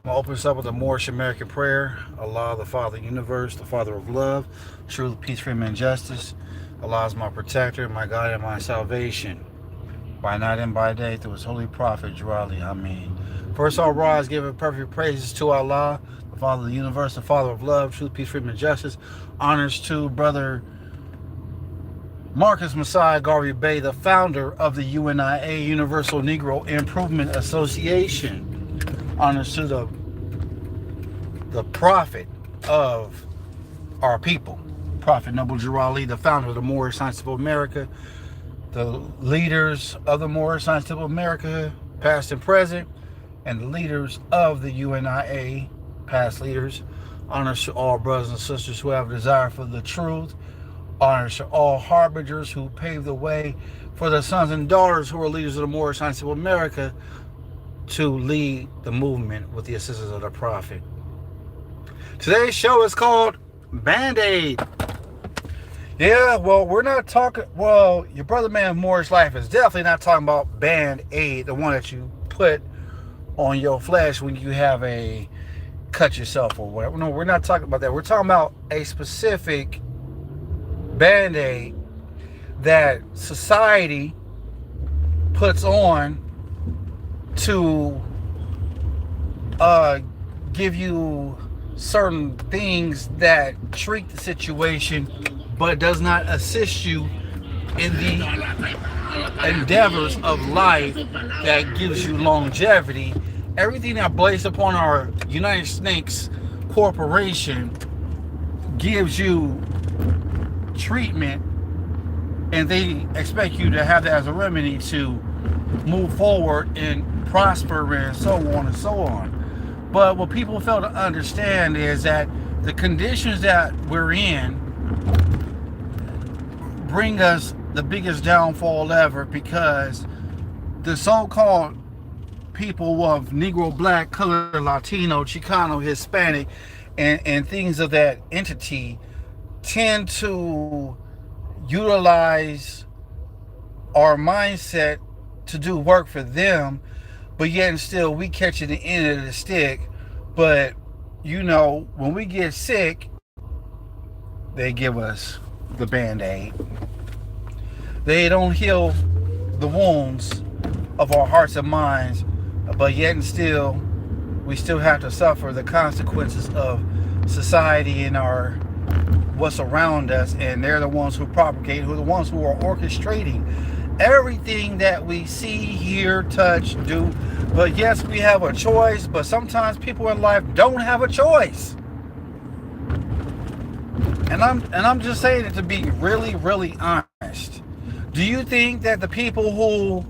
I'm going to open this up with a Moorish American prayer. Allah, the Father of the universe, the Father of love, truth, peace, freedom, and justice. Allah is my protector, my God, and my salvation. By night and by day, through his holy prophet, Jurali. Ameen. First, all rise, giving perfect praises to Allah, the Father of the universe, the Father of love, truth, peace, freedom, and justice. Honors to Brother Marcus Messiah Garvey Bey, the founder of the UNIA, Universal Negro Improvement Association. Honors to the prophet of our people, Prophet Noble Drew Ali, the founder of the Moorish Science of America, the leaders of the Moorish Science of America, past and present, and the leaders of the UNIA, past leaders. Honors to all brothers and sisters who have a desire for the truth. Honors to all harbingers who paved the way for the sons and daughters who are leaders of the Moorish Science of America to lead the movement with the assistance of the Prophet. Today's show is called Band-Aid. Yeah, well, we're not talking, well, your brother man Moorish Life is definitely not talking about Band-Aid, the one that you put on your flesh when you have a cut yourself or whatever. No, we're not talking about that. We're talking about a specific Band-Aid that society puts on to give you certain things that treat the situation but does not assist you in the endeavors of life that gives you longevity. Everything that blazed upon our United Snakes Corporation gives you treatment, and they expect you to have that as a remedy to move forward and prosper and so on and so on. But what people fail to understand is that the conditions that we're in bring us the biggest downfall ever, because the so-called people of Negro, Black, Color, Latino, Chicano, Hispanic, and things of that entity tend to utilize our mindset to do work for them, but yet and still we catching the end of the stick. But when we get sick, they give us the Band-Aid. They don't heal the wounds of our hearts and minds, but yet and still we still have to suffer the consequences of society and what's around us, and they're the ones who propagate, who are the ones who are orchestrating everything that we see, hear, touch, do. But yes, we have a choice, but sometimes people in life don't have a choice. And I'm just saying it to be really, really honest. Do you think that the people who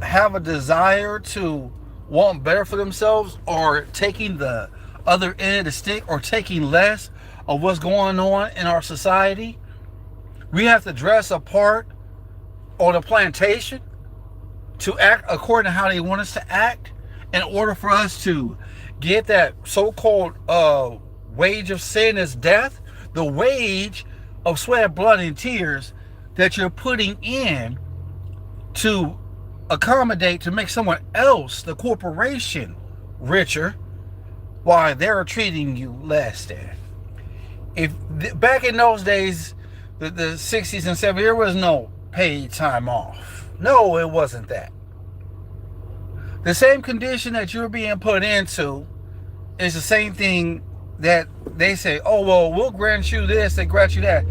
have a desire to want better for themselves are taking the other end of the stick, or taking less of what's going on in our society? We have to dress a part on a plantation to act according to how they want us to act in order for us to get that so-called wage of sin is death, the wage of sweat, blood, and tears that you're putting in to accommodate, to make someone else, the corporation, richer, while they're treating you less than. If back in those days, the 60s and 70s, there was no paid time off. No, it wasn't that. The same condition that you're being put into is the same thing that they say, oh, well, we'll grant you this, they grant you that.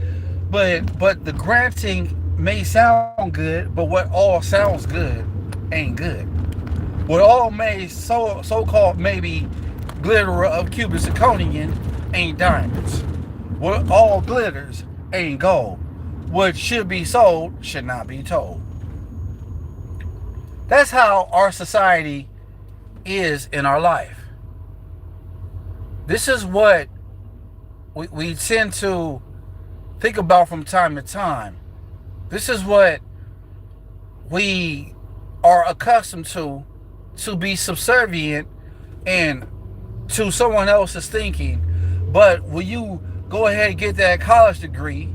But the granting may sound good, but what all sounds good ain't good. What all may so-called maybe glitter of Cuban zirconium ain't diamonds. What all glitters ain't gold. What should be sold should not be told. That's how our society is in our life. This is what we tend to think about from time to time. This is what we are accustomed to be subservient and to someone else's thinking. But when you go ahead and get that college degree,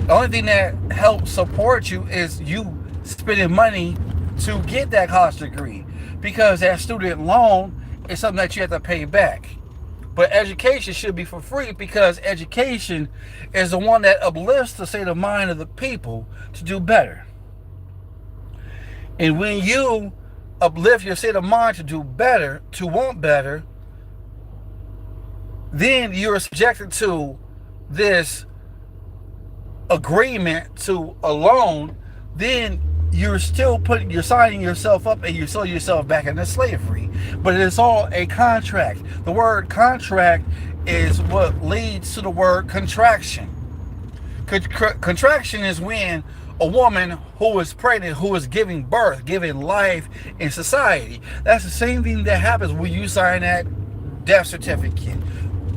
the only thing that helps support you is you spending money to get that college degree, because that student loan is something that you have to pay back. But education should be for free, because education is the one that uplifts the state of mind of the people to do better. And when you uplift your state of mind to do better, to want better, then you're subjected to this agreement to a loan. Then you're signing yourself up, and you sell yourself back into slavery. But it's all a contract. The word contract is what leads to the word contraction. Contraction is when a woman who is pregnant, who is giving birth, giving life in society. That's the same thing that happens when you sign that death certificate.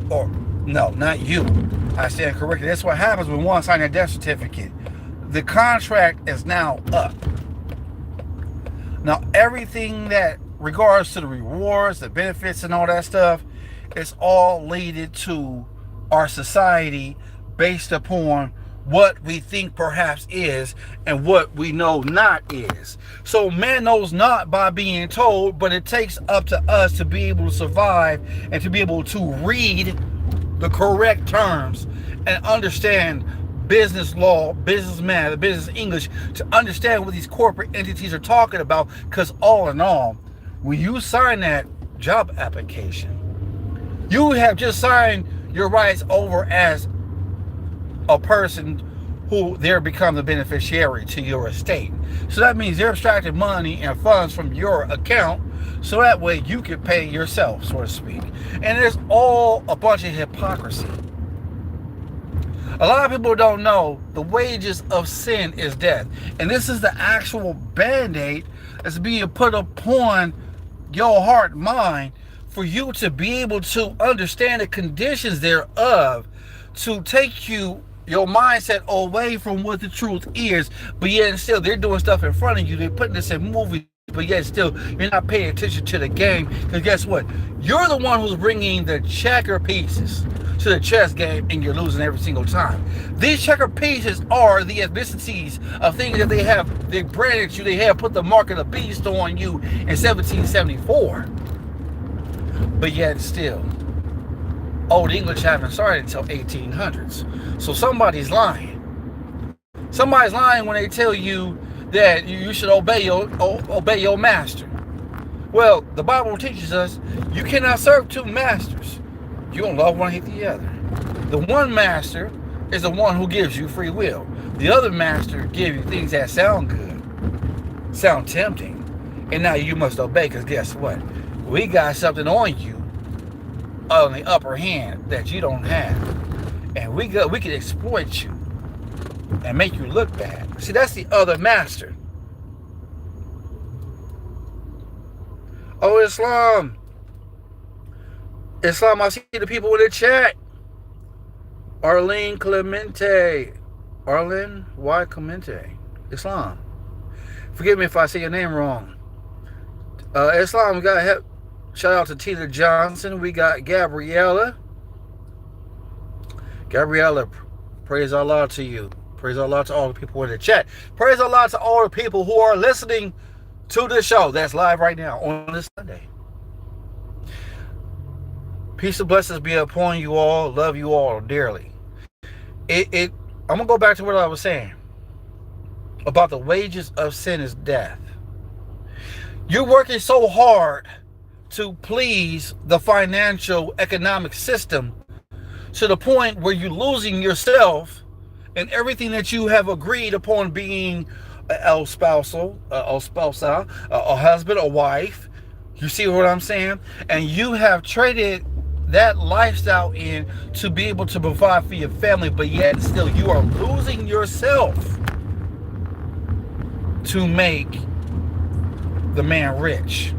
Or, no, not you. I stand corrected. That's what happens when one signs a death certificate. The contract is now up. Now, everything that regards to the rewards, the benefits, and all that stuff, it's all leaded to our society based upon what we think perhaps is and what we know not is. So man knows not by being told, but it takes up to us to be able to survive and to be able to read the correct terms and understand business law, business math, business English, to understand what these corporate entities are talking about. Because all in all, when you sign that job application, you have just signed your rights over as a person who there become the beneficiary to your estate. So that means they're extracting money and funds from your account, so that way you can pay yourself, so to speak. And there's all a bunch of hypocrisy. A lot of people don't know the wages of sin is death. And this is the actual band-aid that's being put upon your heart and mind for you to be able to understand the conditions thereof, to take your mindset away from what the truth is. But yet still, they're doing stuff in front of you. They're putting this in movies, but yet still, you're not paying attention to the game. Because guess what? You're the one who's bringing the checker pieces to the chess game, and you're losing every single time. These checker pieces are the ethnicities of things that they branded you. They have put the mark of the beast on you in 1774. But yet still, Old English haven't started until 1800s. So somebody's lying. Somebody's lying when they tell you that you should obey your master. Well, the Bible teaches us you cannot serve two masters. You're going to love one and hate the other. The one master is the one who gives you free will. The other master gives you things that sound good, sound tempting, and now you must obey, because guess what? We got something on you on the upper hand that you don't have. And we can exploit you and make you look bad. See, that's the other master. Oh, Islam, I see the people in the chat. Arlene Clemente. Arlene Y. Clemente. Islam. Forgive me if I say your name wrong. Islam, we got help. Shout out to Tina Johnson. We got Gabriella. Gabriella, praise Allah to you. Praise Allah to all the people in the chat. Praise Allah to all the people who are listening to this show that's live right now on this Sunday. Peace and blessings be upon you all. Love you all dearly. I'm going to go back to what I was saying about the wages of sin is death. You're working so hard to please the financial economic system to the point where you're losing yourself and everything that you have agreed upon being a spousal, a husband, a wife. You see what I'm saying? And you have traded that lifestyle in to be able to provide for your family, but yet still you are losing yourself to make the man rich.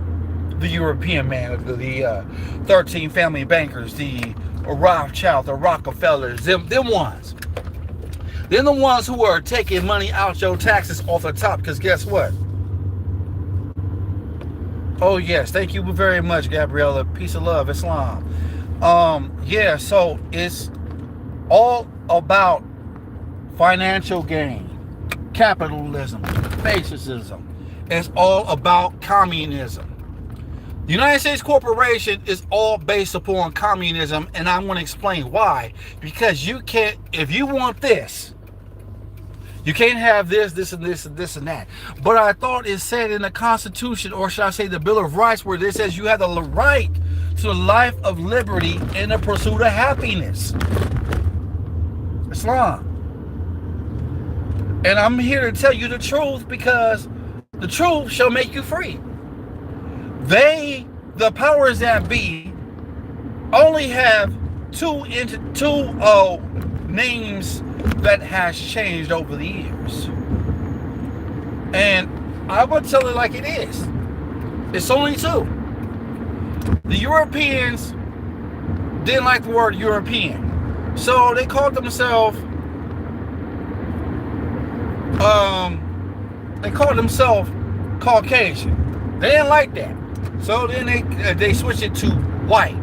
The European man, the 13 family bankers, the Rothschild, the Rockefellers, them ones. They're the ones who are taking money out your taxes off the top, because guess what? Oh yes, thank you very much, Gabriella. Peace and love, Islam. Yeah, so it's all about financial gain, capitalism, fascism. It's all about communism. The United States corporation is all based upon communism, and I'm going to explain why. Because you can't, if you want this, you can't have this, this, and this, and this, and that. But I thought it said in the Constitution, or should I say the Bill of Rights, where it says you have the right to the life of liberty and the pursuit of happiness. Islam. And I'm here to tell you the truth, because the truth shall make you free. They, the powers that be, only have two names that has changed over the years. And I will tell it like it is. It's only two. The Europeans didn't like the word European, so they called themselves Caucasian. They didn't like that. So then they switched it to white.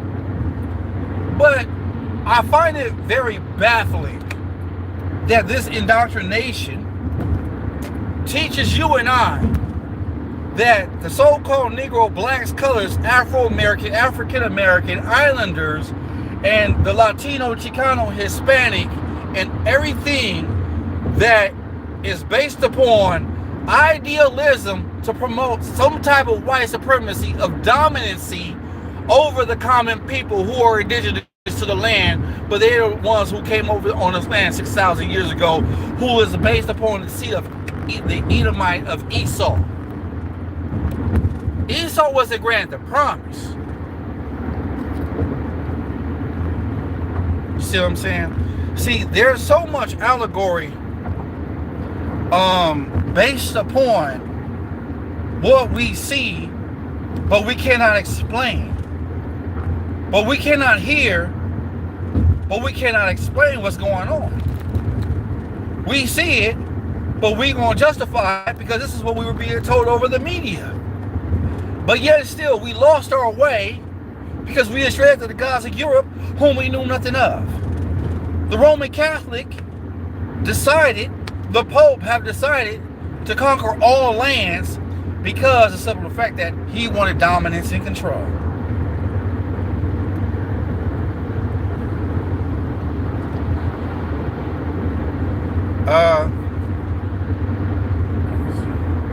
But I find it very baffling that this indoctrination teaches you and I that the so-called Negro, blacks, colors, Afro-American, African-American, Islanders, and the Latino, Chicano, Hispanic, and everything that is based upon idealism to promote some type of white supremacy of dominancy over the common people who are indigenous to the land, but they're the ones who came over on this land 6,000 years ago, who is based upon the seed of the Edomite of Esau. Esau wasn't granted the promise. You see what I'm saying? See, there's so much allegory based upon what we see, but we cannot explain. But we cannot hear, but we cannot explain what's going on. We see it, but we're going to justify it because this is what we were being told over the media. But yet still, we lost our way because we strayed to the gods of Europe, whom we knew nothing of. The Roman Catholic decided, the Pope have decided to conquer all lands because of the simple fact that he wanted dominance and control.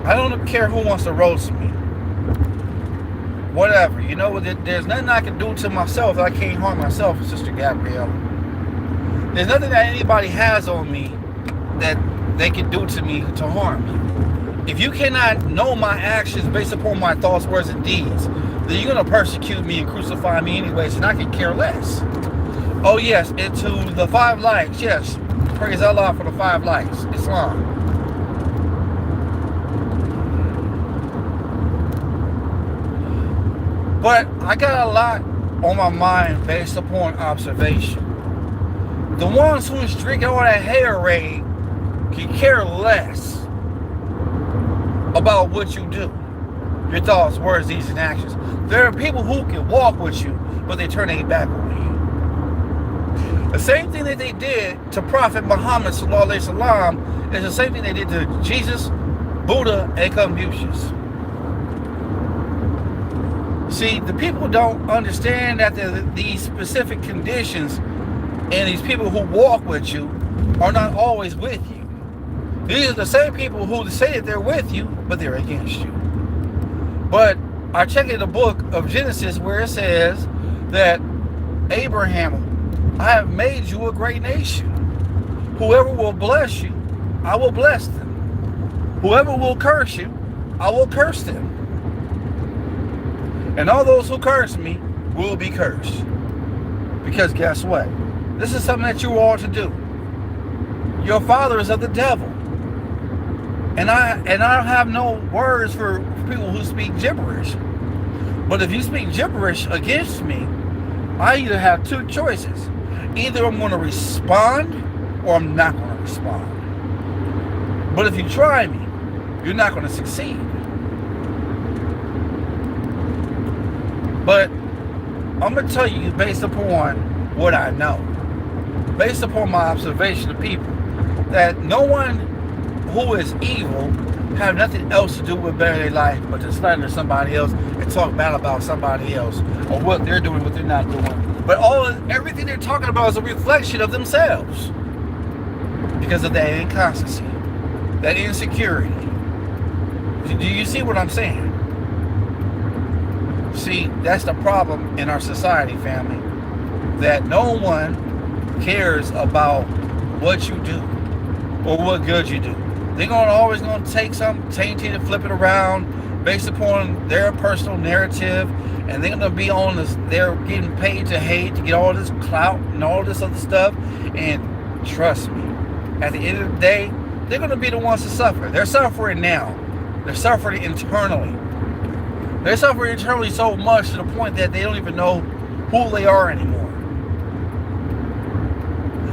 I don't care who wants to roast me. Whatever. You know, there's nothing I can do to myself that I can't harm myself, Sister Gabrielle. There's nothing that anybody has on me that they can do to me to harm me. If you cannot know my actions based upon my thoughts, words, and deeds, then you're going to persecute me and crucify me anyways, and I can care less. Oh yes, and to the 5 lights, yes. Praise Allah for the 5 lights. Islam. But I got a lot on my mind based upon observation. The ones who is drinking all that haterade can care less about what you do, your thoughts, words, deeds, and actions. There are people who can walk with you, but they turn their back on you. The same thing that they did to Prophet Muhammad sallallahu alaihi wasallam is the same thing they did to Jesus, Buddha, and Confucius. See, the people don't understand that these specific conditions and these people who walk with you are not always with you. These are the same people who say that they're with you, but they're against you. But I check in the book of Genesis where it says that Abraham, I have made you a great nation. Whoever will bless you, I will bless them. Whoever will curse you, I will curse them. And all those who curse me will be cursed. Because guess what? This is something that you ought to do. Your father is of the devil. And I don't have no words for people who speak gibberish. But if you speak gibberish against me, I either have 2 choices. Either I'm going to respond or I'm not going to respond. But if you try me, you're not going to succeed. But I'm going to tell you based upon what I know, based upon my observation of people, that no one who is evil have nothing else to do with better their life but to slander somebody else and and talk bad about somebody else or what they're doing, what they're not doing. But everything they're talking about is a reflection of themselves because of that inconstancy, that insecurity. Do you see what I'm saying? See, that's the problem in our society, family, that no one cares about what you do or what good you do. They're always going to take something tainted and flip it around based upon their personal narrative, and they're going to be on this, they're getting paid to hate, to get all this clout and all this other stuff. And trust me, at the end of the day, they're going to be the ones to suffer. They're suffering now. They're suffering internally. They're suffering internally so much to the point that they don't even know who they are anymore.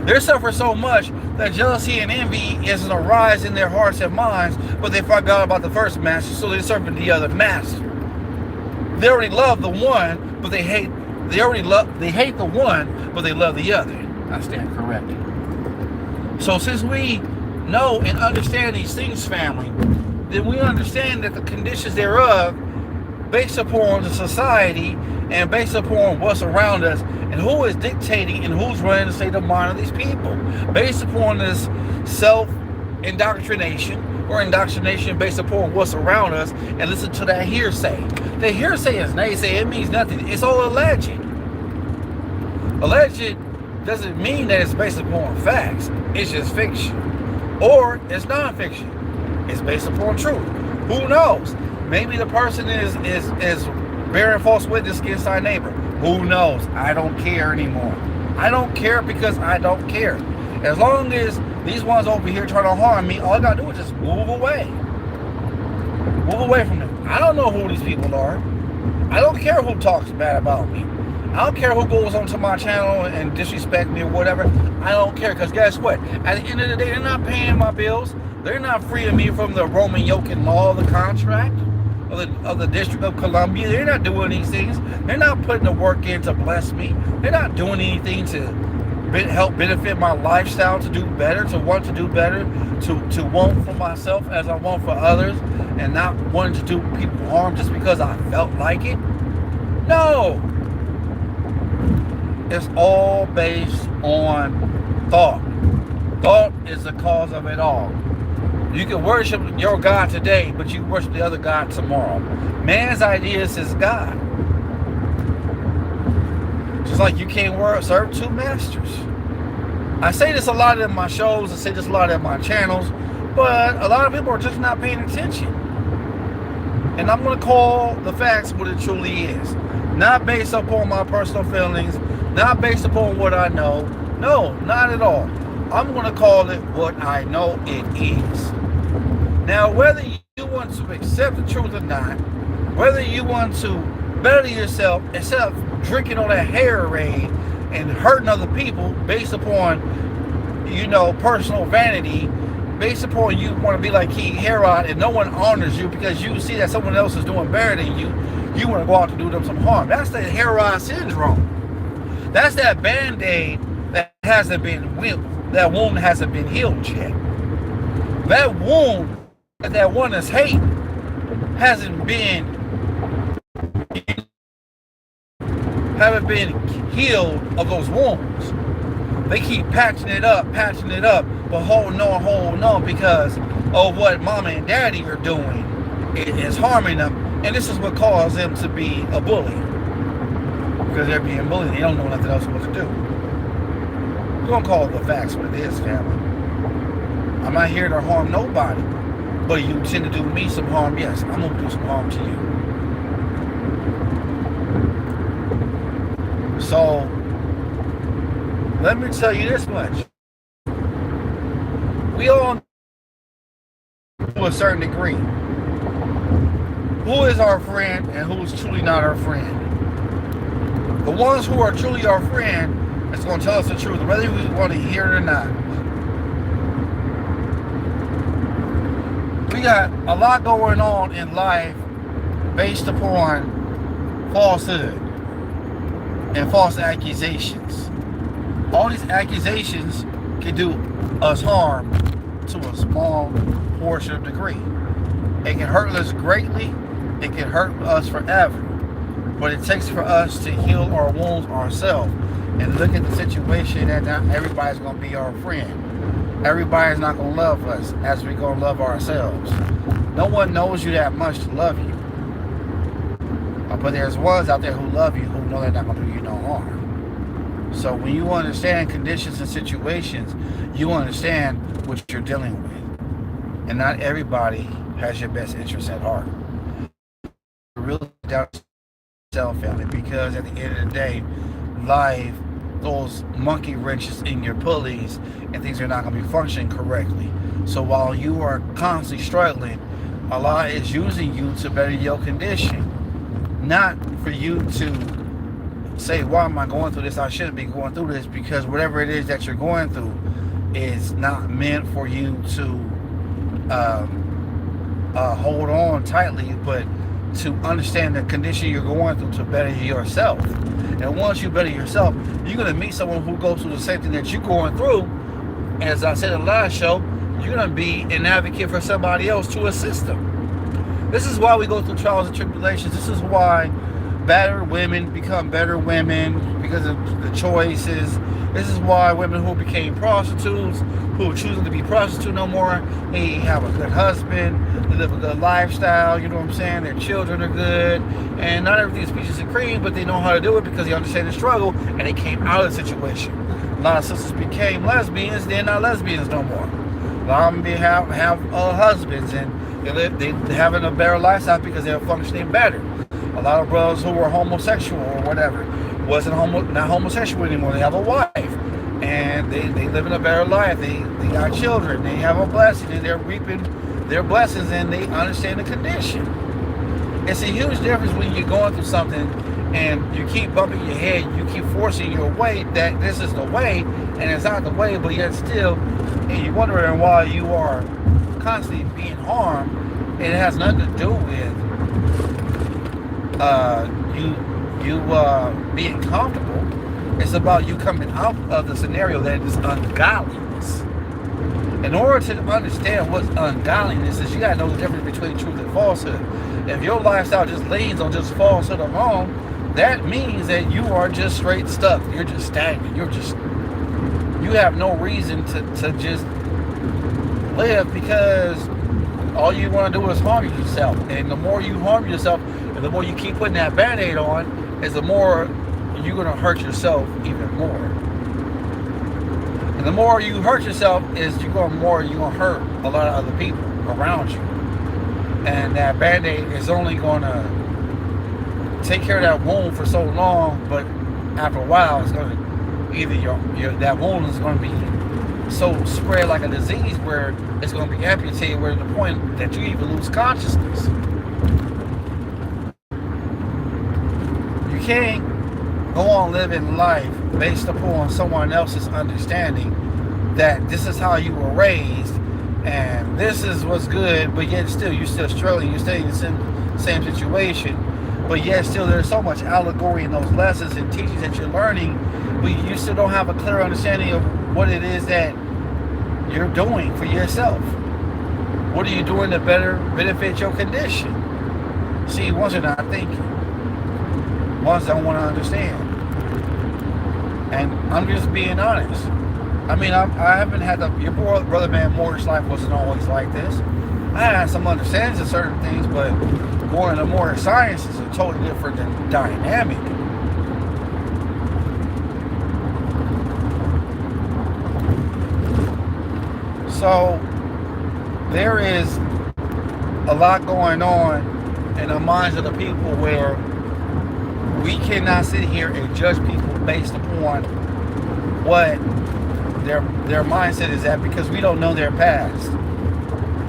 They're suffering so much that jealousy and envy is a rise in their hearts and minds, but they forgot about the first master, so they're serving the other master. They already love the one, but they hate the one, but they love the other. I stand corrected. So since we know and understand these things, family, then we understand that the conditions thereof, based upon the society and based upon what's around us and who is dictating and who's running the state of mind of these people, based upon this self-indoctrination or indoctrination based upon what's around us, and listen to that hearsay. The hearsay is naysay. It means nothing. It's all alleged. Alleged doesn't mean that it's based upon facts. It's just fiction. Or it's non-fiction. It's based upon truth. Who knows? Maybe the person is bearing false witness against our neighbor. Who knows? I don't care anymore. I don't care because I don't care. As long as these ones over here trying to harm me, all I gotta do is just move away. Move away from them. I don't know who these people are. I don't care who talks bad about me. I don't care who goes onto my channel and disrespect me or whatever. I don't care, because guess what? At the end of the day, they're not paying my bills. They're not freeing me from the Roman yoke and law of the contract of the District of Columbia. They're not doing these things. They're not putting the work in to bless me. They're not doing anything to help benefit my lifestyle, to do better, to want to do better, to want for myself as I want for others, and not wanting to do people harm just because I felt like it. No. It's all based on thought. Thought is the cause of it all. You can worship your God today, but you worship the other God tomorrow. Man's ideas is God. Just like you can't serve two masters. I say this a lot in my shows, I say this a lot in my channels, but a lot of people are just not paying attention. And I'm going to call the facts what it truly is. Not based upon my personal feelings, not based upon what I know. No, not at all. I'm going to call it what I know it is. Now, whether you want to accept the truth or not, whether you want to better yourself instead of drinking on that haterade and hurting other people based upon, personal vanity, based upon you want to be like King Herod and no one honors you because you see that someone else is doing better than you, you want to go out to do them some harm. That's the Herod syndrome. That's that Band-Aid that hasn't been healed. That wound hasn't been healed yet. That wound that one is hate haven't been healed of those wounds. They keep patching it up, but holding on because of what mama and daddy are doing. It is harming them, and this is what caused them to be a bully. Because they're being bullied, they don't know nothing else what to do. We're gonna call the facts what it is, family. I'm not here to harm nobody, but you tend to do me some harm. Yes, I'm gonna do some harm to you. So let me tell you this much: we all, to a certain degree, who is our friend and who is truly not our friend. The ones who are truly our friend is going to tell us the truth, whether we want to hear it or not. We got a lot going on in life based upon falsehood and false accusations. All these accusations can do us harm to a small portion of degree. It can hurt us greatly. It can hurt us forever. But it takes for us to heal our wounds ourselves and look at the situation that not everybody's going to be our friend. Everybody's not going to love us as we're going to love ourselves. No one knows you that much to love you. But there's ones out there who love you who know they're not going to do you no harm. So when you understand conditions and situations, you understand what you're dealing with. And not everybody has your best interest at heart. Really down to yourself, family, because at the end of the day, life throws monkey wrenches in your pulleys and things are not going to be functioning correctly. So while you are constantly struggling, Allah is using you to better your condition. Not for you to say, why am I going through this? I shouldn't be going through this, because whatever it is that you're going through is not meant for you to hold on tightly, but to understand the condition you're going through to better yourself. And once you better yourself, you're going to meet someone who goes through the same thing that you're going through. As I said in the last show, you're going to be an advocate for somebody else to assist them. This is why we go through trials and tribulations. This is why battered women become better women, because of the choices. This is why women who became prostitutes, who are choosing to be prostitute no more, they have a good husband, they live a good lifestyle, you know what I'm saying? Their children are good, and not everything is peaches and cream, but they know how to do it because they understand the struggle, and they came out of the situation. A lot of sisters became lesbians, they're not lesbians no more. A lot of them have husbands, and they having a better lifestyle because they're functioning better. A lot of brothers who were homosexual or whatever not homosexual anymore. They have a wife, and they live in a better life. They got children. They have a blessing, and they're reaping their blessings, and they understand the condition. It's a huge difference when you're going through something and you keep bumping your head, you keep forcing your way that this is the way, and it's not the way, but yet still, and you're wondering why you are constantly being harmed. It has nothing to do with you being comfortable. It's about you coming out of the scenario that is ungodliness. In order to understand what ungodliness is, you gotta know the difference between truth and falsehood. If your lifestyle just leans on just falsehood alone, that means that you are just straight stuck. You're just stagnant. You have no reason to just live, because all you want to do is harm yourself. And the more you harm yourself, and the more you keep putting that Band-Aid on, is the more you're going to hurt yourself even more. And the more you hurt yourself, is you're going to hurt a lot of other people around you. And that Band-Aid is only going to take care of that wound for so long, but after a while, it's going to either that wound is going to be so spread like a disease where it's going to be amputated, where to the point that you even lose consciousness. You can't go on living life based upon someone else's understanding that this is how you were raised and this is what's good, but yet still you're still struggling, you're still in the same situation, but yet still there's so much allegory in those lessons and teachings that you're learning, but you still don't have a clear understanding of what it is that you're doing for yourself. What are you doing to better benefit your condition? See, ones are not thinking. Ones don't want to understand. And I'm just being honest. I mean, I haven't had your brother man mortgage life wasn't always like this. I had some understandings of certain things, but going into more science is a totally different dynamic. So there is a lot going on in the minds of the people where we cannot sit here and judge people based upon what their mindset is at, because we don't know their past.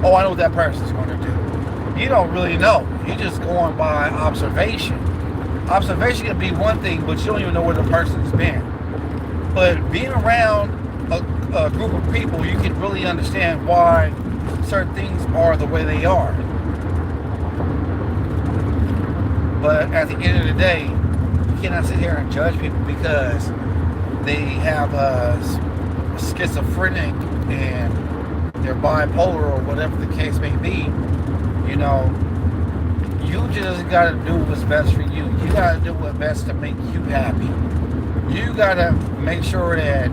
Oh, I know what that person's going to do. You don't really know. You're just going by observation. Observation can be one thing, but you don't even know where the person's been. But being around a group of people, you can really understand why certain things are the way they are. But at the end of the day, you cannot sit here and judge people because they have schizophrenic and they're bipolar or whatever the case may be. You know, You just gotta do what's best for you. You gotta do what's best to make you happy. You gotta make sure that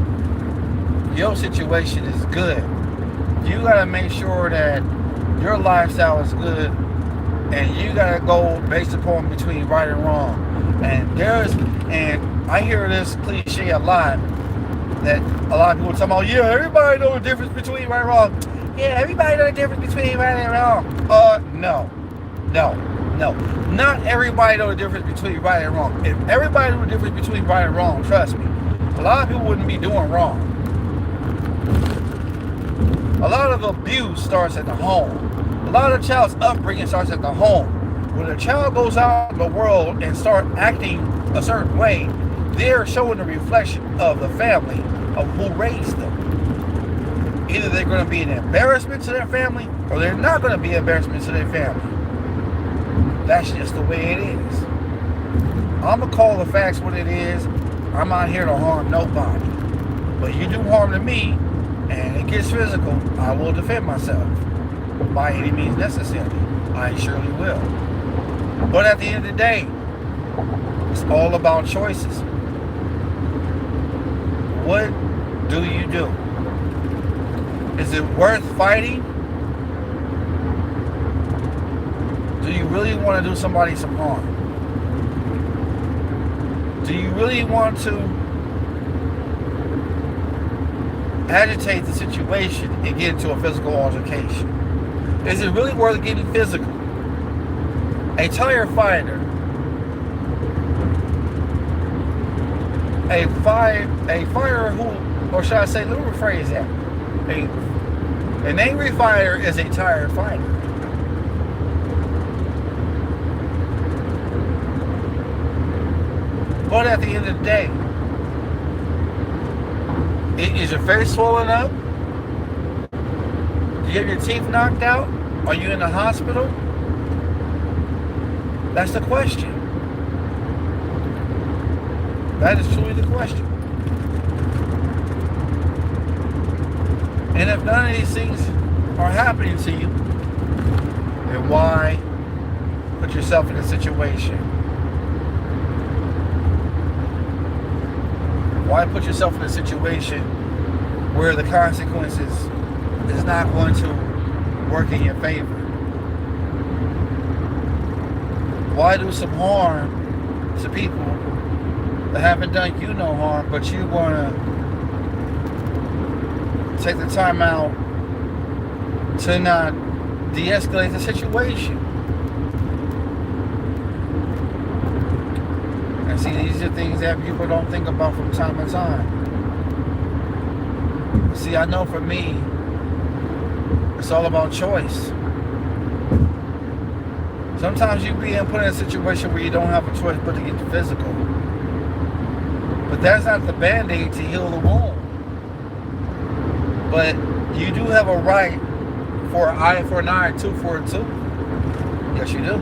your situation is good. You gotta make sure that your lifestyle is good, and you gotta go based upon between right and wrong. And I hear this cliche a lot, that a lot of people talk about, yeah, everybody knows the difference between right and wrong. Yeah, everybody knows the difference between right and wrong. No. Not everybody knows the difference between right and wrong. If everybody knew the difference between right and wrong, trust me, a lot of people wouldn't be doing wrong. A lot of abuse starts at the home. A lot of child's upbringing starts at the home. When a child goes out in the world and start acting a certain way, they're showing the reflection of the family of who raised them. Either they're going to be an embarrassment to their family, or they're not going to be an embarrassment to their family. That's just the way it is. I'm going to call the facts what it is. I'm not here to harm nobody. But you do harm to me, and it gets physical, I will defend myself by any means necessary. I surely will. But at the end of the day, it's all about choices. What do you do? Is it worth fighting? Do you really want to do somebody some harm? Do you really want to agitate the situation and get into a physical altercation? Is it really worth getting physical? A tire fighter, a fighter who, or should I say, let me rephrase that. An angry fighter is a tired fighter. But at the end of the day, is your face swollen up? Do you have your teeth knocked out? Are you in the hospital? That's the question. That is truly the question. And if none of these things are happening to you, then why put yourself in a situation? Why put yourself in a situation where the consequences is not going to work in your favor? Why do some harm to people that haven't done you no harm, but you want to take the time out to not de-escalate the situation? And see, these are things that people don't think about from time to time. See, I know for me, it's all about choice. Sometimes you being put in a situation where you don't have a choice but to get the physical. But that's not the band-aid to heal the wound. But you do have a right for an eye for an eye, tooth for a tooth. Yes, you do.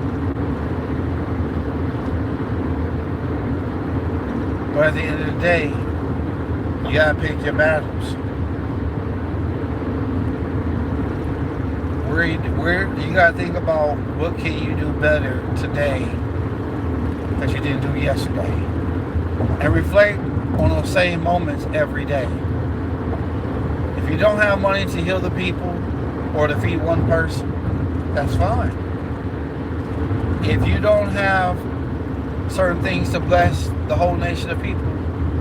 But at the end of the day, you gotta pick your battles. Where you gotta think about what can you do better today that you didn't do yesterday, and reflect on those same moments every day. If you don't have money to heal the people or to feed one person, that's fine. If you don't have certain things to bless the whole nation of people,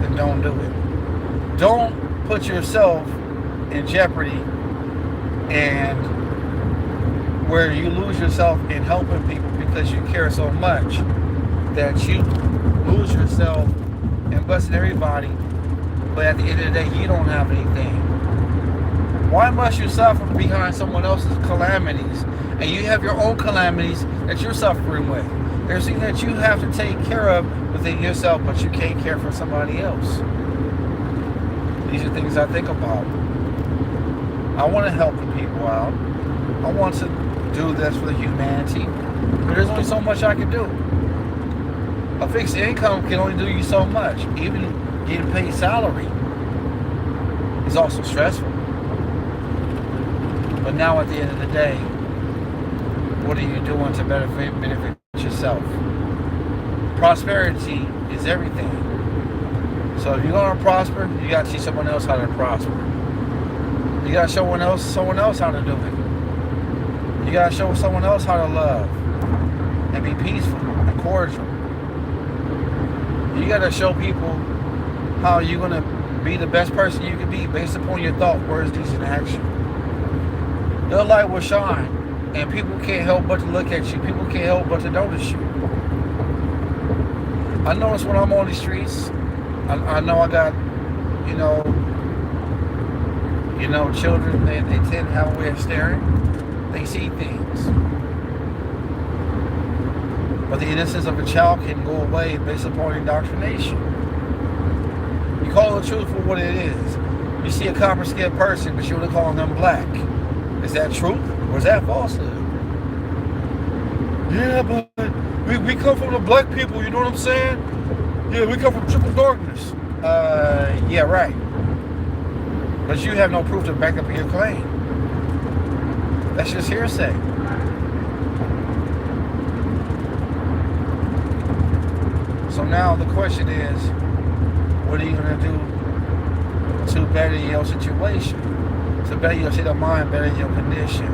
then don't do it. Don't put yourself in jeopardy and where you lose yourself in helping people because you care so much that you lose yourself in blessing everybody, but at the end of the day you don't have anything. Why must you suffer behind someone else's calamities and you have your own calamities that you're suffering with? There's things that you have to take care of within yourself, but you can't care for somebody else. These are things I think about. I want to help the people out. I want to do this for the humanity, but there's only so much I can do. A fixed income can only do you so much. Even getting paid salary is also stressful. But now at the end of the day, what are you doing to benefit yourself. Prosperity is everything. So if you're gonna prosper, you gotta teach someone else how to prosper. You gotta show someone else how to do it. You gotta show someone else how to love and be peaceful and cordial. You gotta show people how you're gonna be the best person you can be based upon your thought, words, deeds, and action. Your light will shine, and people can't help but to look at you. People can't help but to notice you. I notice when I'm on the streets, I know I got, you know, children. They tend to have a way of staring. They see things, but the innocence of a child can go away based upon indoctrination. You call the truth for what it is. You see a copper-skinned person, but you're only calling them black. Is that truth or is that falsehood? Yeah, but we come from the black people, you know what I'm saying? Yeah, we come from triple darkness. Yeah, right. But you have no proof to back up your claim. That's just hearsay. So now the question is, what are you going to do to better your situation? To better your state of mind, better your condition?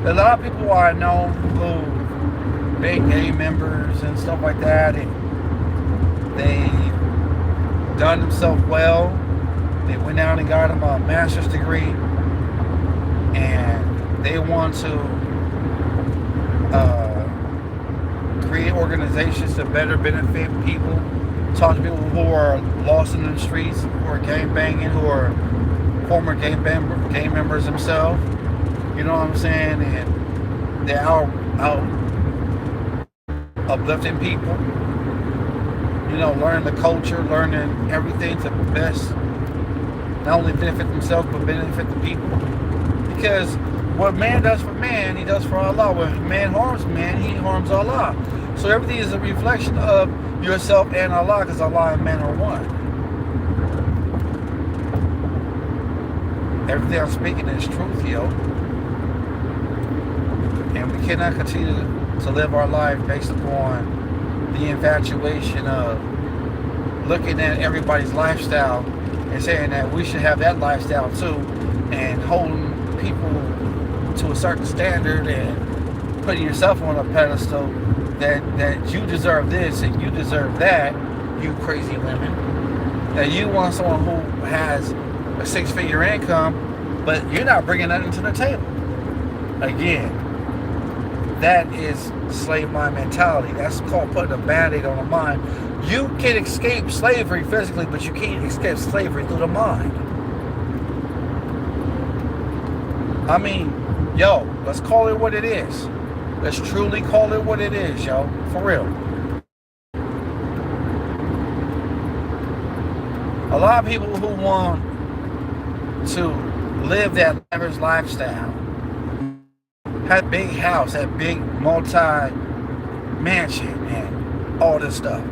A lot of people I know who big gay members and stuff like that, and they've done themselves well. They went out and got them a master's degree, and they want to create organizations to better benefit people. Talk to people who are lost in the streets, who are gang banging, who are former gang members themselves. You know what I'm saying? And they're out uplifting people. You know, learning the culture, learning everything to best not only benefit themselves but benefit the people. Because what man does for man, he does for Allah. When man harms man, he harms Allah. So everything is a reflection of yourself and Allah, because Allah and man are one. Everything I'm speaking is truth, yo. And we cannot continue to live our life based upon the infatuation of looking at everybody's lifestyle and saying that we should have that lifestyle too, and holding people to a certain standard and putting yourself on a pedestal that you deserve this and you deserve that, you crazy women. That you want someone who has a six-figure income, but you're not bringing nothing to the table. Again, that is slave mind mentality. That's called putting a band-aid on the mind. You can escape slavery physically, but you can't escape slavery through the mind. I mean, yo, let's call it what it is. Let's truly call it what it is, yo. For real. A lot of people who want to live that lavish lifestyle, that big house, that big multi-mansion, and all this stuff.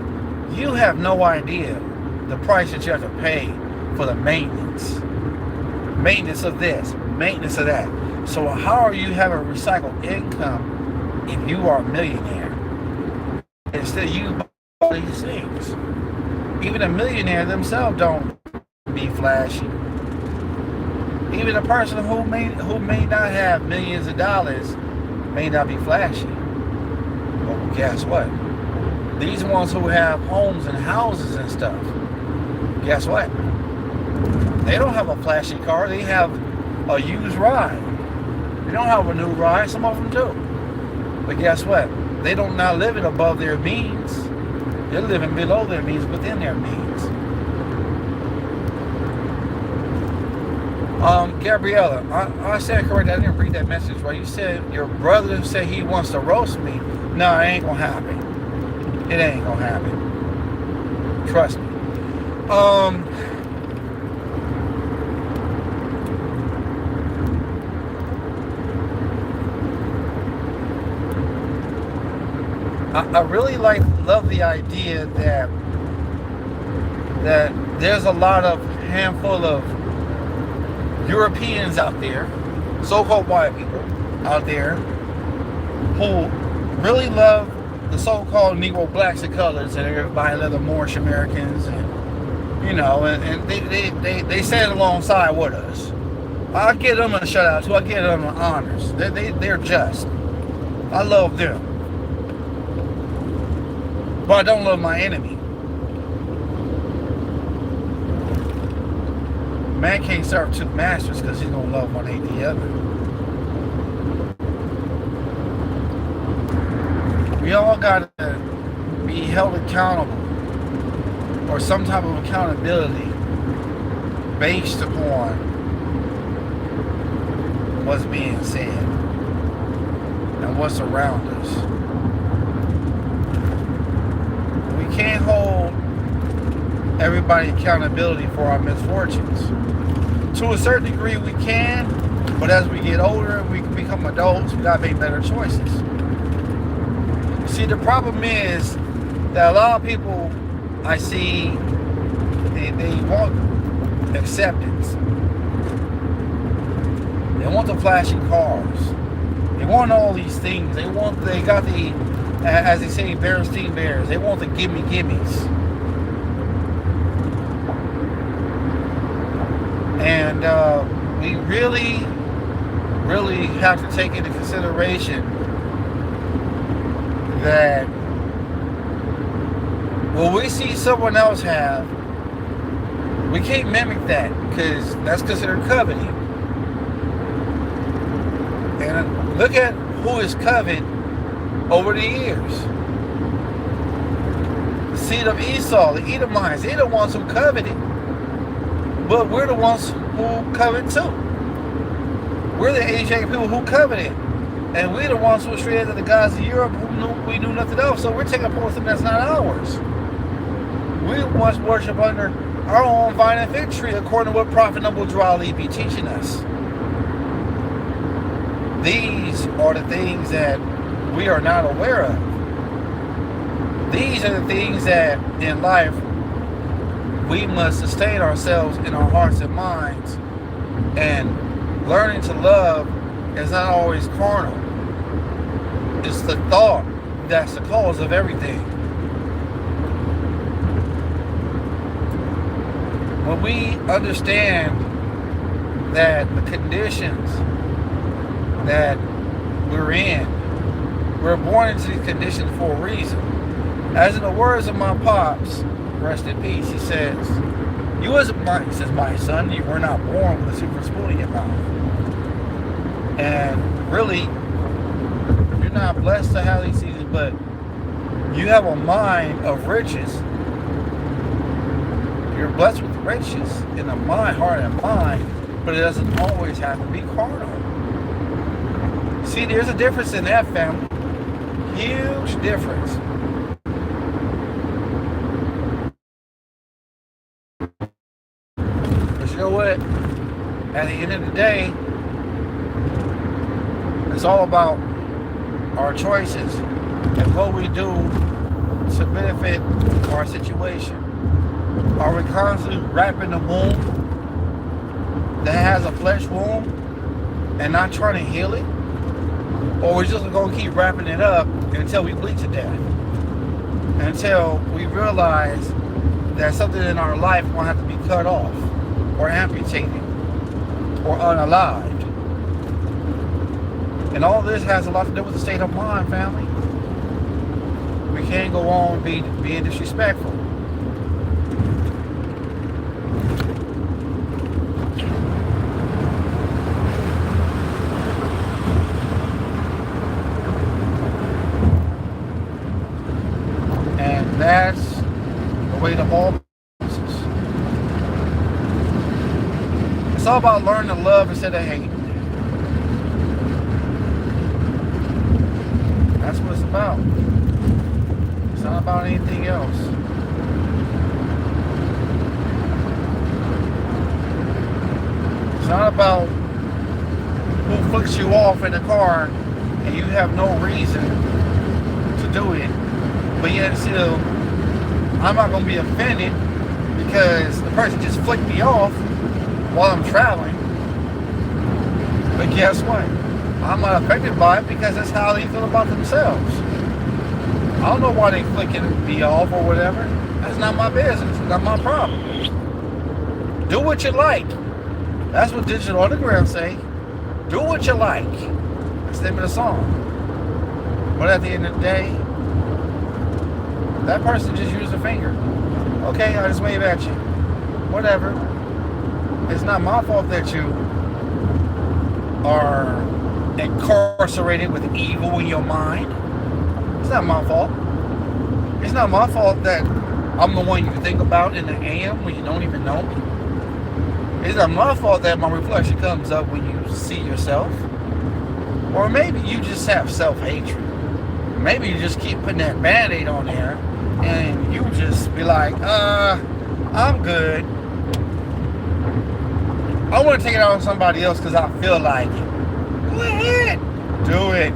You have no idea the price that you have to pay for the maintenance. Maintenance of this, maintenance of that. So how are you having recycled income if you are a millionaire? Instead you buy these things. Even a millionaire themselves don't be flashy. Even a person who may not have millions of dollars may not be flashy. But guess what? These ones who have homes and houses and stuff, guess what? They don't have a flashy car. They have a used ride. They don't have a new ride. Some of them do. But guess what? They don't not living above their means. They're living below their means, within their means. Gabriella, I said correct. I didn't read that message right. You said your brother said he wants to roast me. No, it ain't gonna happen. It ain't gonna happen. Trust me. I really love the idea that there's a lot of handful of Europeans out there, so-called white people out there, who really love the so-called Negro blacks and colors and everybody love the Moorish Americans, and and they stand alongside with us. I give them a shout out too. I give them honors. They're just. I love them, but I don't love my enemy. Man can't serve two masters because he's gonna love one hate the other. We all gotta be held accountable, or some type of accountability based upon what's being said and what's around us. We can't hold everybody accountability for our misfortunes. To a certain degree we can, but as we get older and we become adults, we gotta make better choices. See, the problem is that a lot of people I see, they want acceptance. They want the flashy cars. They want all these things. They got the, as they say, Berenstein Bears. They want the gimmies. And we really, really have to take into consideration that when we see someone else have, we can't mimic that because that's considered coveting. And look at who is coveted over the years. The seed of Esau, the Edomites, they're the ones who coveted. But we're the ones who covet too. We're the Asiatic people who coveted. And we're the ones who treated the gods of Europe we knew nothing of. So we're taking upon something that's not ours. We must worship under our own vine and fig tree according to what Prophet Noble Drawley be teaching us. These are the things that we are not aware of. These are the things that in life we must sustain ourselves in our hearts and minds. And learning to love is not always carnal. It's the thought that's the cause of everything. When we understand that the conditions that we're in, we're born into these conditions for a reason. As in the words of my pops, rest in peace, he says, he says, my son, you were not born with a silver spoon in your mouth. And really, you're not blessed to have these things, but you have a mind of riches. You're blessed with riches in the mind, heart, and mind, but it doesn't always have to be carnal. See, there's a difference in that, family. Huge difference. But you know what? At the end of the day, it's all about our choices and what we do to benefit our situation. Are we constantly wrapping the wound that has a flesh wound and not trying to heal it? Or we're just going to keep wrapping it up until we bleed to death? Until we realize that something in our life will have to be cut off or amputated or unalived. And all this has a lot to do with the state of mind, family. We can't go on being disrespectful. And that's the way the ball bounces. It's all about learning to love instead of hate. That's what it's about. It's not about anything else. It's not about who flicks you off in the car and you have no reason to do it. But yet still, I'm not going to be offended because the person just flicked me off while I'm traveling. But guess what? I'm not affected by it because that's how they feel about themselves. I don't know why they flicking me off or whatever. That's not my business. It's not my problem. Do what you like. That's what Digital Underground say. Do what you like. That's the name of the song. But at the end of the day, that person just used a finger. Okay, I just wave at you. Whatever. It's not my fault that you are incarcerated with evil in your mind. It's not my fault. It's not my fault that I'm the one you think about in the AM when you don't even know me. It's not my fault that my reflection comes up when you see yourself. Or maybe you just have self-hatred. Maybe you just keep putting that Band-Aid on there and you just be like, I'm good. I want to take it out on somebody else because I feel like it. Go ahead. Do it.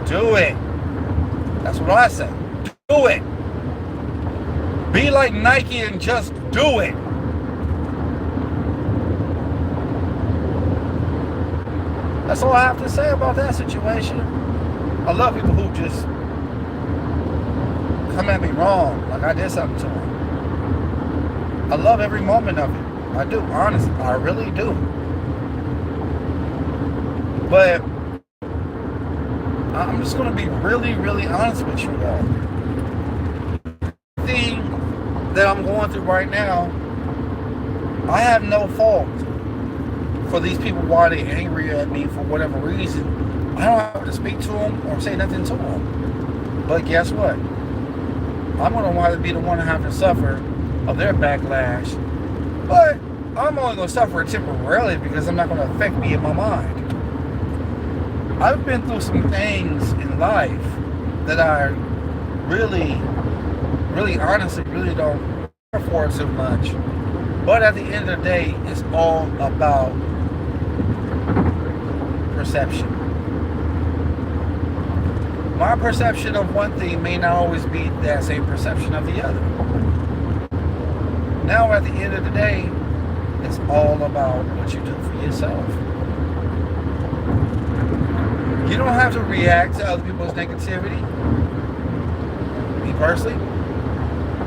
Do it. That's what I say. Do it. Be like Nike and just do it. That's all I have to say about that situation. I love people who just come at me wrong, like I did something to them. I love every moment of it. I do, honestly. I really do. But I'm just going to be really, really honest with you all. The thing that I'm going through right now, I have no fault for these people why they're angry at me for whatever reason. I don't have to speak to them or say nothing to them. But guess what? I'm going to either be the one to have to suffer of their backlash. But I'm only going to suffer it temporarily because I'm not going to affect me in my mind. I've been through some things in life that I really, really honestly really don't care for too much. But at the end of the day, it's all about perception. My perception of one thing may not always be that same perception of the other. Now at the end of the day, it's all about what you do for yourself. You don't have to react to other people's negativity. Me personally,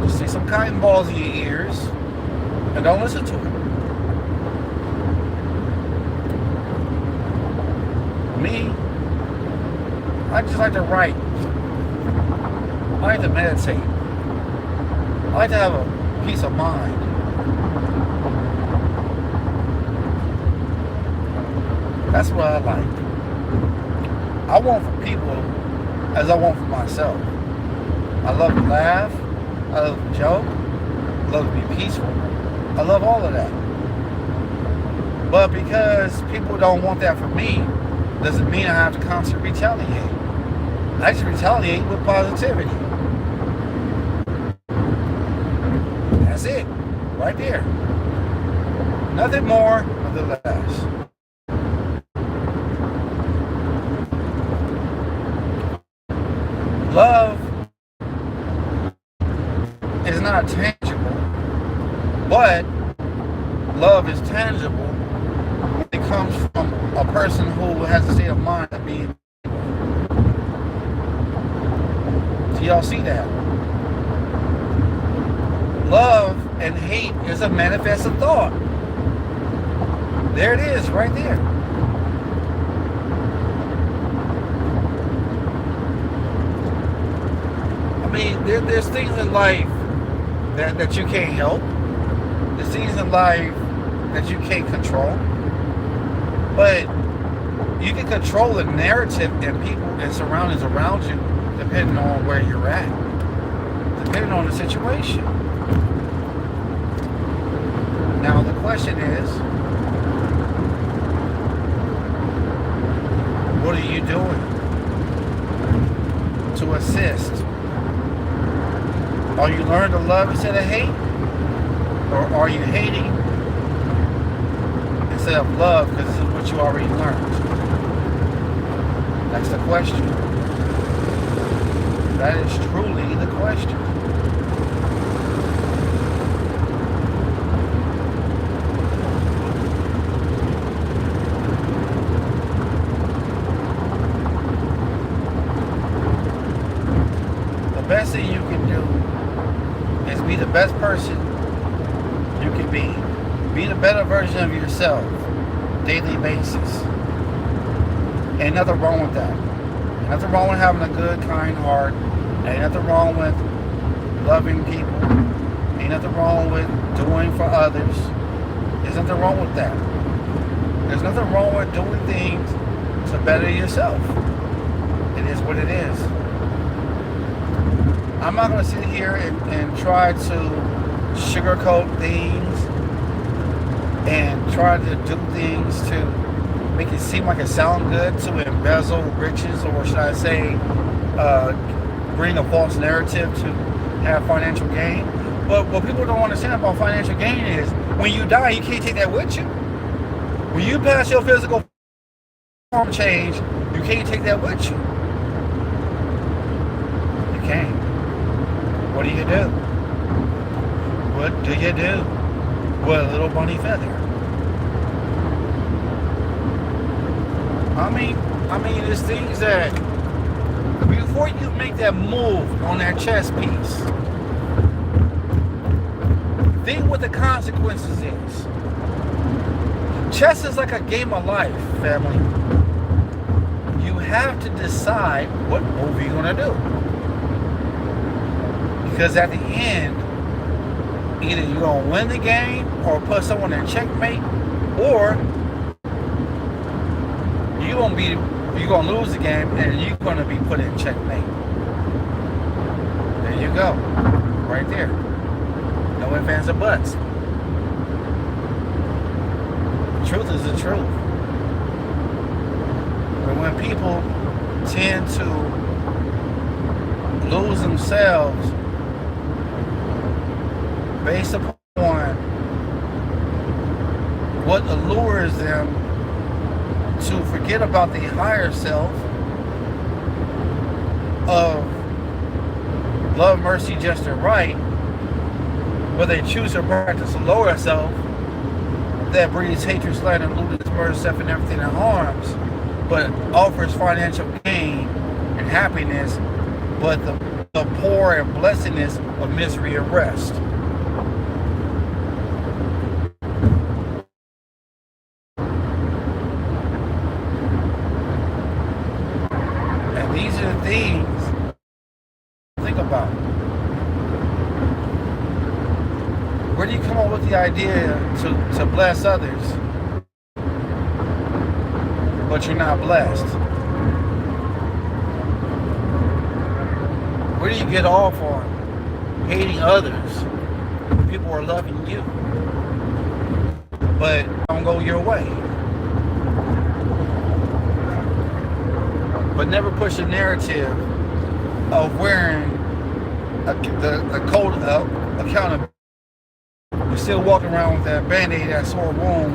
just see some cotton balls in your ears and don't listen to it. Me, I just like to write. I like to meditate. I like to have a peace of mind. That's what I like. I want for people as I want for myself. I love to laugh. I love to joke. I love to be peaceful. I love all of that. But because people don't want that for me, doesn't mean I have to constantly retaliate. I just retaliate with positivity. That's it. Right there. Nothing more, nothing less. Love is not tangible, but love is tangible. It comes from a person who has a state of mind of being. Do y'all see that? Love and hate is a manifest of thought. There it is, right there. I mean, there's things in life that you can't help. There's things in life that you can't control. But you can control the narrative and people and surroundings around you depending on where you're at. Depending on the situation. Now the question is, what are you doing to assist? Are you learning to love instead of hate? Or are you hating instead of love because this is what you already learned? That's the question. That is truly the question. you can be. Be the better version of yourself, daily basis. Ain't nothing wrong with that. Ain't nothing wrong with having a good, kind heart. Ain't nothing wrong with loving people. Ain't nothing wrong with doing for others. There's nothing wrong with that. There's nothing wrong with doing things to better yourself. It is what it is. I'm not going to sit here and try to sugarcoat things and try to do things to make it seem like it sounds good, to embezzle riches, or should I say, bring a false narrative to have financial gain. But what people don't understand about financial gain is when you die, you can't take that with you. When you pass your physical form change, you can't take that with you. You can't. What do you do? What do you do with a little bunny feather? I mean, there's things that before you make that move on that chess piece, think what the consequences is. Chess is like a game of life, family. You have to decide what move you're gonna do. Because at the end, either you're gonna win the game or put someone in checkmate, or you're gonna lose the game and you're gonna be put in checkmate. There you go. Right there. No ifs, ands, or buts. The truth is the truth. But when people tend to lose themselves based upon what allures them to forget about the higher self of love, mercy, just and right, but they choose to practice a lower self that breeds hatred, slander, lewdness, murder, theft, and everything that harms, but offers financial gain and happiness, but the poor and blessedness of misery and rest. And these are the things to think about. Where do you come up with the idea to bless others, but you're not blessed? Where do you get off on hating others? People are loving you, but don't go your way. But never push a narrative of wearing the code of accountability. You're still walking around with that band-aid, that sore wound,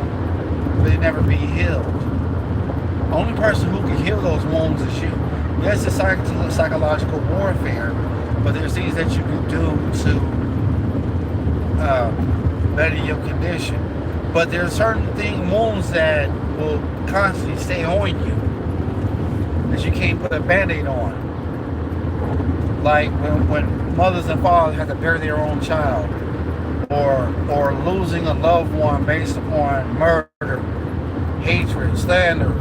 but it never be healed. The only person who can heal those wounds is you. Yes, it's psychological warfare, but there's things that you can do to better your condition. But there's certain wounds that will constantly stay on you that you can't put a band-aid on. Like when mothers and fathers have to bury their own child, or losing a loved one based upon murder, hatred, slander,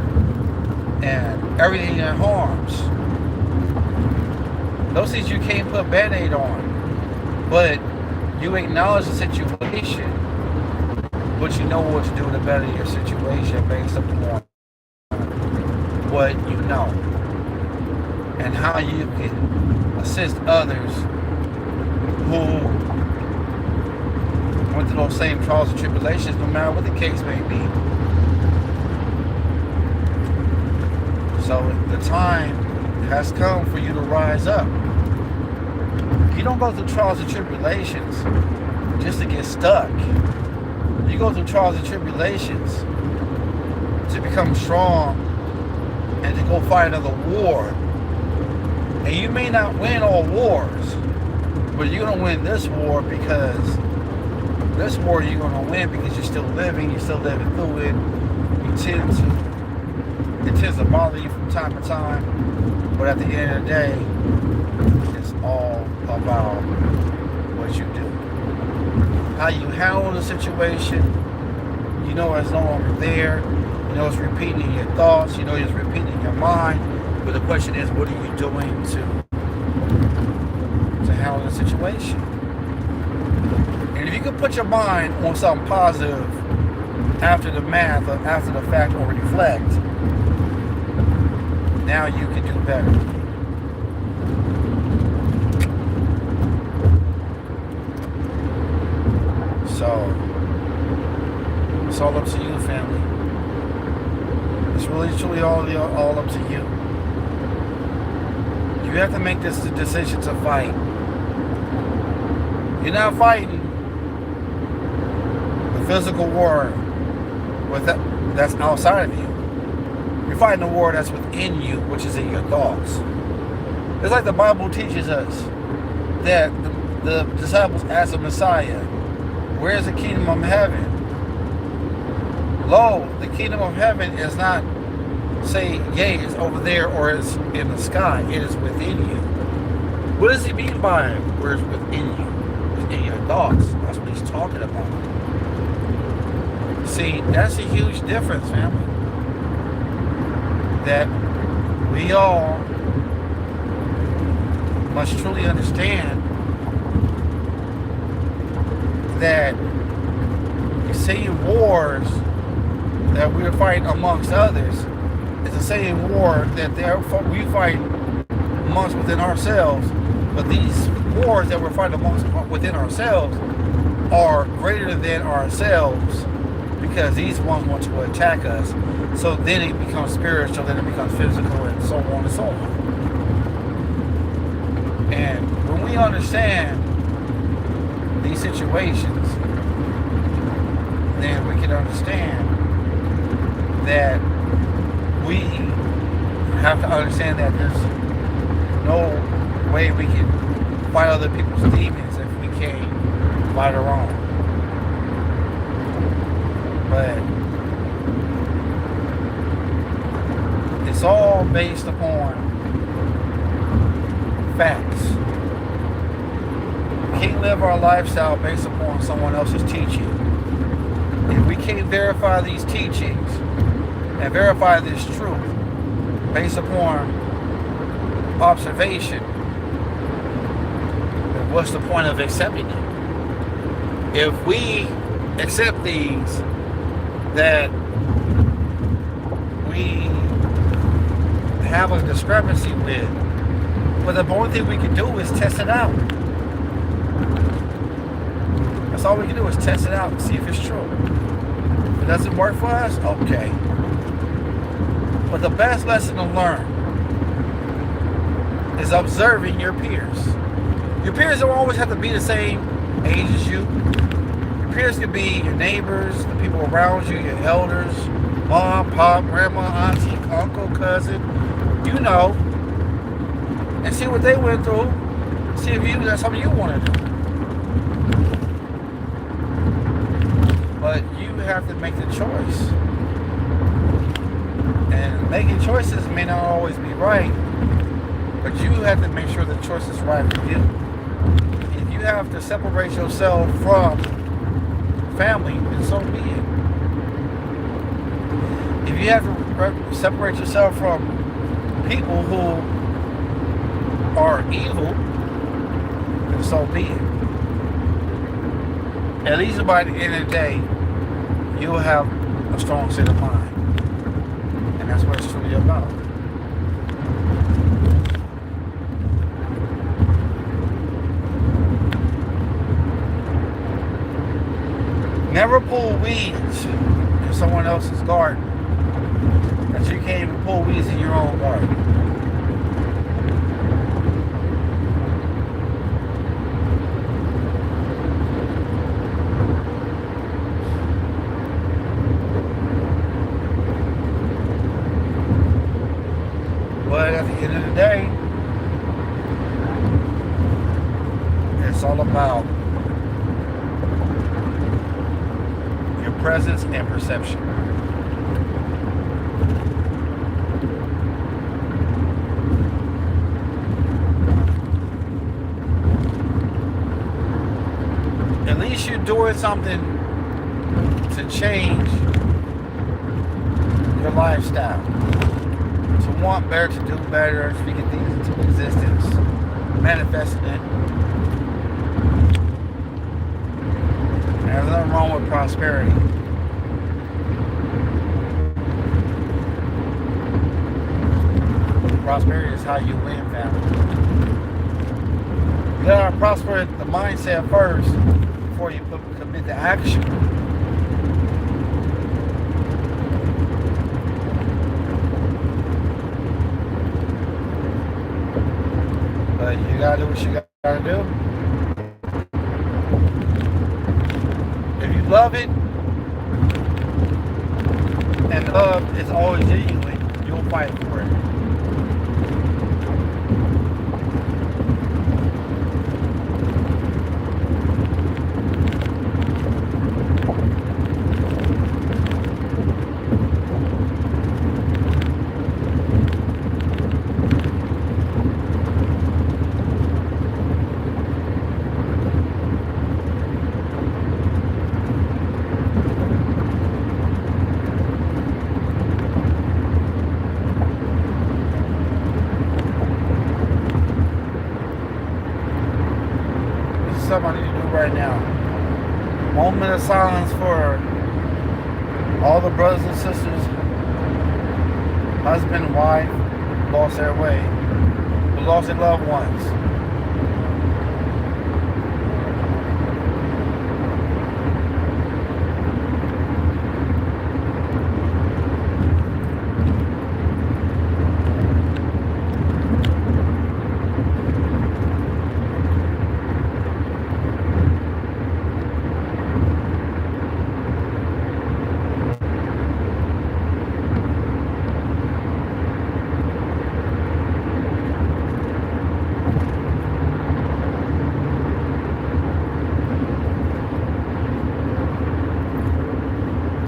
and everything that harms. Those things you can't put a band-aid on, but you acknowledge the situation, but you know what to do to better your situation based upon what you know and how you can assist others who went through those same trials and tribulations, no matter what the case may be. So the time has come for you to rise up. You don't go through trials and tribulations just to get stuck. You go through trials and tribulations to become strong and to go fight another war. And you may not win all wars, but you're going to win this war, because this war you're going to win because you're still living through it. It tends to bother you from time to time, but at the end of the day, it's all about what you do. how you handle the situation. You know it's no longer there. You know it's repeating in your thoughts. You know it's repeating in your mind. But the question is, what are you doing to handle the situation? And if you can put your mind on something positive after the math, or after the fact, or reflect, now you can do better. So it's all up to you, family. It's really truly all up to you. You have to make this decision to fight. You're not fighting the physical war that's outside of you. You're fighting the war that's within you, which is in your thoughts. It's like the Bible teaches us that the disciples asked the Messiah, where is the kingdom of heaven? Lo, the kingdom of heaven is not, say, yea, it's over there or it's in the sky. It is within you. What does he mean by where it's within you? Within your thoughts. That's what he's talking about. See, that's a huge difference, family. That we all must truly understand that the same wars that we're fighting amongst others is the same war that we fight amongst within ourselves. But these wars that we're fighting amongst within ourselves are greater than ourselves, because these ones want to attack us. So then it becomes spiritual, then it becomes physical, and so on and so on. And when we understand these situations, then we can understand that we have to understand that there's no way we can fight other people's demons if we can't fight our own. But it's all based upon facts. We can't live our lifestyle based upon someone else's teaching. If we can't verify these teachings and verify this truth based upon observation, then what's the point of accepting it? If we accept these that we have a discrepancy with, well, the only thing we can do is test it out. That's all we can do is test it out and see if it's true. If it doesn't work for us, okay. But the best lesson to learn is observing your peers. Your peers don't always have to be the same age as you. Your peers can be your neighbors, the people around you, your elders, mom, pop, grandma, auntie, uncle, cousin, you know, and see what they went through. See if that's something you want to do. But you have to make the choice. And making choices may not always be right, but you have to make sure the choice is right for you. If you have to separate yourself from family, then so be it. If you have to separate yourself from people who are evil, then so be it. At least by the end of the day, you'll have a strong state of mind. And that's what it's truly about. Never pull weeds in someone else's garden that you can't even pull weeds in your own garden. But at the end of the day, it's all about your presence and perception. At least you doing something to change your lifestyle, to want better, to do better, speaking things into existence, manifesting it. There's nothing wrong with prosperity. Prosperity is how you win, family. You gotta prosper the mindset first before you commit the action. But you gotta do what you gotta do. If you love it, and love is always genuine, you'll fight for it. Something I need to do right now. Moment of silence for all the brothers and sisters, husband and wife, who lost their way, who lost their loved ones.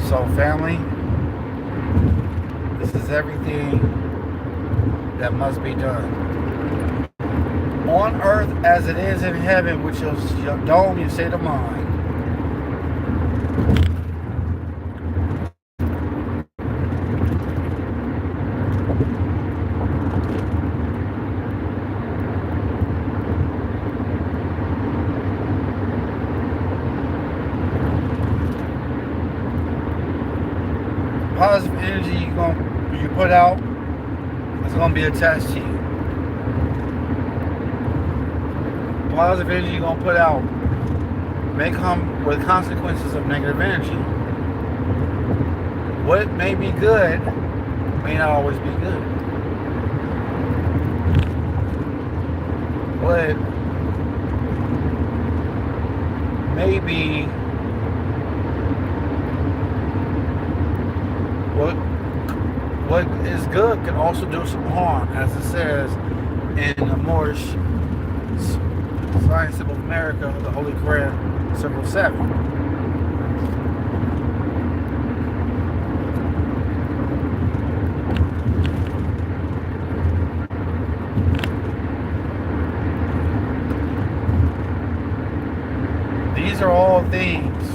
So family, this is everything that must be done. On earth as it is in heaven, which is your dome, your state of mind. Positive energy you put out is going to be attached to you. Positive energy you're going to put out may come with consequences of negative energy. What may be good may not always be good. What may be what is good can also do some harm, as it says in the Moorish Science of America, the Holy Quran, Symbol 7. These are all things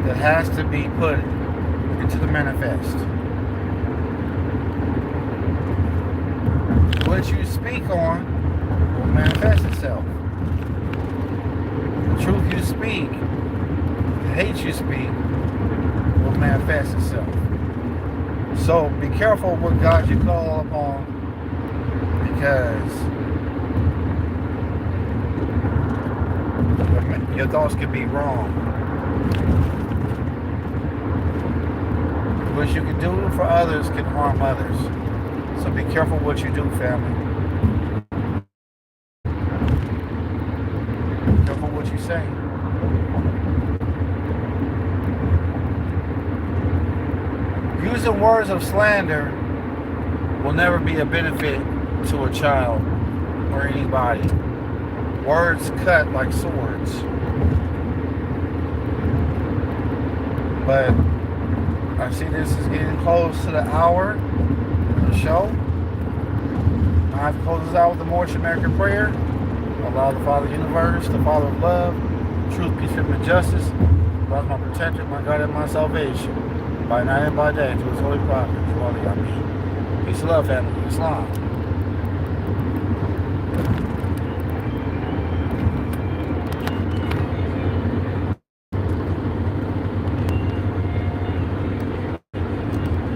that has to be put into the manifest. What you speak on will manifest itself. The truth you speak, the hate you speak, will manifest itself. So be careful what God you call upon, because your thoughts could be wrong. What you can do for others can harm others. So be careful what you do, family. Be careful what you say. Using words of slander will never be a benefit to a child or anybody. Words cut like swords. But I see this is getting close to the hour of the show. I have to close this out with the Moorish American prayer. Allow the Father of the Universe, the Father of Love, Truth, peace, freedom, and justice. God, my protector, my God, and my salvation. By night and by day, to his holy prophets. Peace and love, family. Islam.